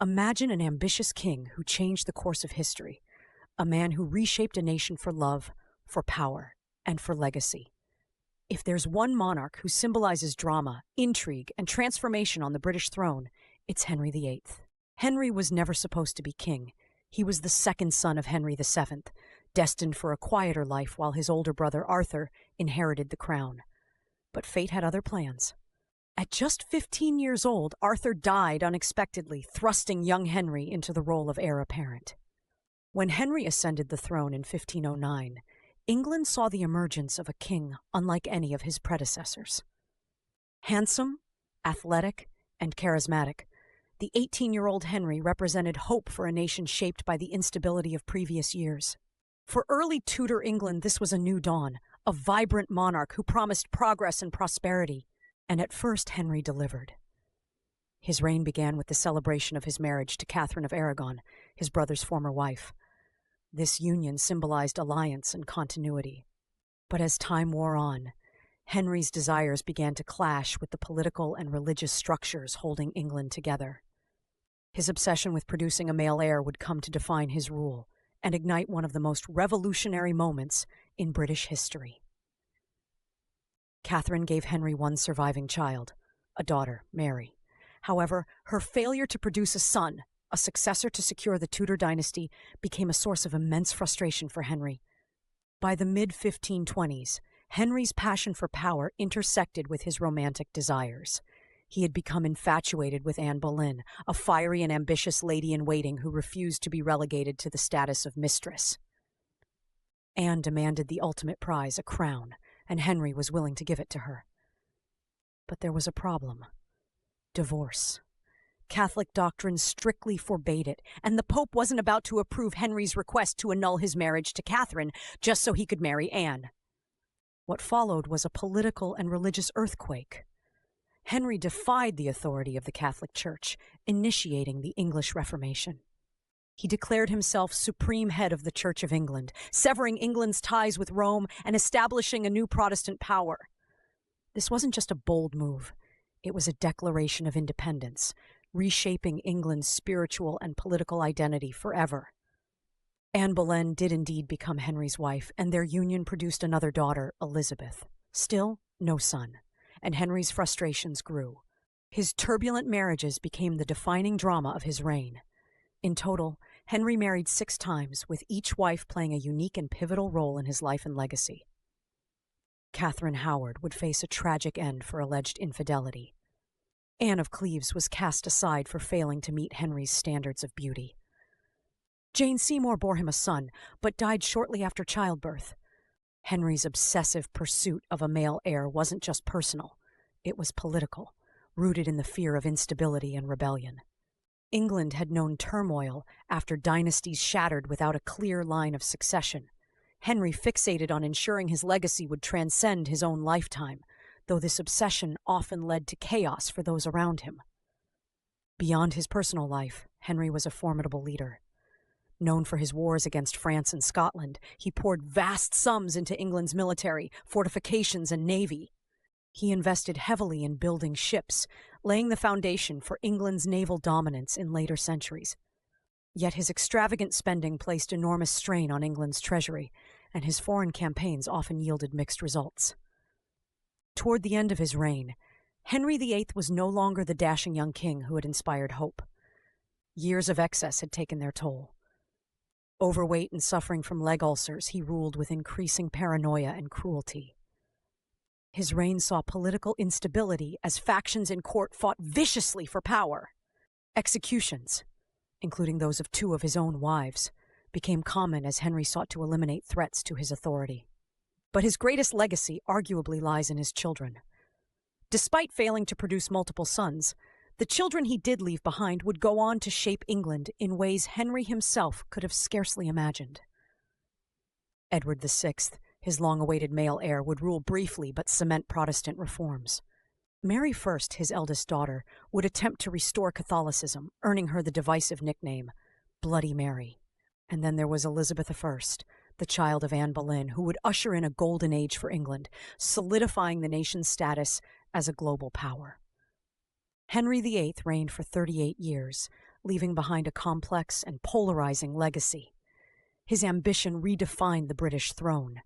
Imagine an ambitious king who changed the course of history, a man who reshaped a nation for love, for power, and for legacy. If there's one monarch who symbolizes drama, intrigue, and transformation on the British throne, it's Henry VIII. Henry was never supposed to be king. He was the second son of Henry VII, destined for a quieter life while his older brother Arthur inherited the crown. But fate had other plans. At just 15 years old, Arthur died unexpectedly, thrusting young Henry into the role of heir apparent. When Henry ascended the throne in 1509, England saw the emergence of a king unlike any of his predecessors. Handsome, athletic, and charismatic, the 18-year-old Henry represented hope for a nation shaped by the instability of previous years. For early Tudor England, this was a new dawn, a vibrant monarch who promised progress and prosperity. And at first, Henry delivered. His reign began with the celebration of his marriage to Catherine of Aragon, his brother's former wife. This union symbolized alliance and continuity. But as time wore on, Henry's desires began to clash with the political and religious structures holding England together. His obsession with producing a male heir would come to define his rule and ignite one of the most revolutionary moments in British history. Catherine gave Henry one surviving child, a daughter, Mary. However, her failure to produce a son, a successor to secure the Tudor dynasty, became a source of immense frustration for Henry. By the mid-1520s, Henry's passion for power intersected with his romantic desires. He had become infatuated with Anne Boleyn, a fiery and ambitious lady-in-waiting who refused to be relegated to the status of mistress. Anne demanded the ultimate prize, a crown, and Henry was willing to give it to her. But there was a problem: divorce. Catholic doctrine strictly forbade it, and the Pope wasn't about to approve Henry's request to annul his marriage to Catherine just so he could marry Anne. What followed was a political and religious earthquake. Henry defied the authority of the Catholic Church, initiating the English Reformation. He declared himself supreme head of the Church of England, severing England's ties with Rome and establishing a new Protestant power. This wasn't just a bold move. It was a declaration of independence, reshaping England's spiritual and political identity forever. Anne Boleyn did indeed become Henry's wife, and their union produced another daughter, Elizabeth. Still, no son, and Henry's frustrations grew. His turbulent marriages became the defining drama of his reign. In total, Henry married 6 times, with each wife playing a unique and pivotal role in his life and legacy. Catherine Howard would face a tragic end for alleged infidelity. Anne of Cleves was cast aside for failing to meet Henry's standards of beauty. Jane Seymour bore him a son, but died shortly after childbirth. Henry's obsessive pursuit of a male heir wasn't just personal, it was political, rooted in the fear of instability and rebellion. England had known turmoil after dynasties shattered without a clear line of succession. Henry fixated on ensuring his legacy would transcend his own lifetime, though this obsession often led to chaos for those around him. Beyond his personal life, Henry was a formidable leader. Known for his wars against France and Scotland, he poured vast sums into England's military, fortifications, and navy. He invested heavily in building ships, laying the foundation for England's naval dominance in later centuries. Yet his extravagant spending placed enormous strain on England's treasury, and his foreign campaigns often yielded mixed results. Toward the end of his reign, Henry VIII was no longer the dashing young king who had inspired hope. Years of excess had taken their toll. Overweight and suffering from leg ulcers, he ruled with increasing paranoia and cruelty. His reign saw political instability as factions in court fought viciously for power. Executions, including those of 2 of his own wives, became common as Henry sought to eliminate threats to his authority. But his greatest legacy arguably lies in his children. Despite failing to produce multiple sons, the children he did leave behind would go on to shape England in ways Henry himself could have scarcely imagined. Edward VI, his long-awaited male heir, would rule briefly but cement Protestant reforms. Mary I, his eldest daughter, would attempt to restore Catholicism, earning her the divisive nickname, Bloody Mary. And then there was Elizabeth I, the child of Anne Boleyn, who would usher in a golden age for England, solidifying the nation's status as a global power. Henry VIII reigned for 38 years, leaving behind a complex and polarizing legacy. His ambition redefined the British throne.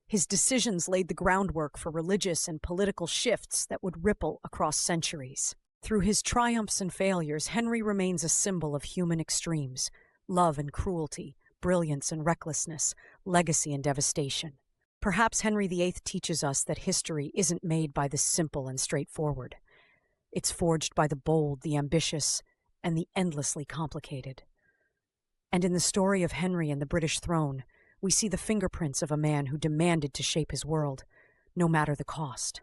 His decisions laid the groundwork for religious and political shifts that would ripple across centuries. Through his triumphs and failures, Henry remains a symbol of human extremes: love and cruelty, brilliance and recklessness, legacy and devastation. Perhaps Henry VIII teaches us that history isn't made by the simple and straightforward. It's forged by the bold, the ambitious, and the endlessly complicated. And in the story of Henry and the British throne, we see the fingerprints of a man who demanded to shape his world, no matter the cost.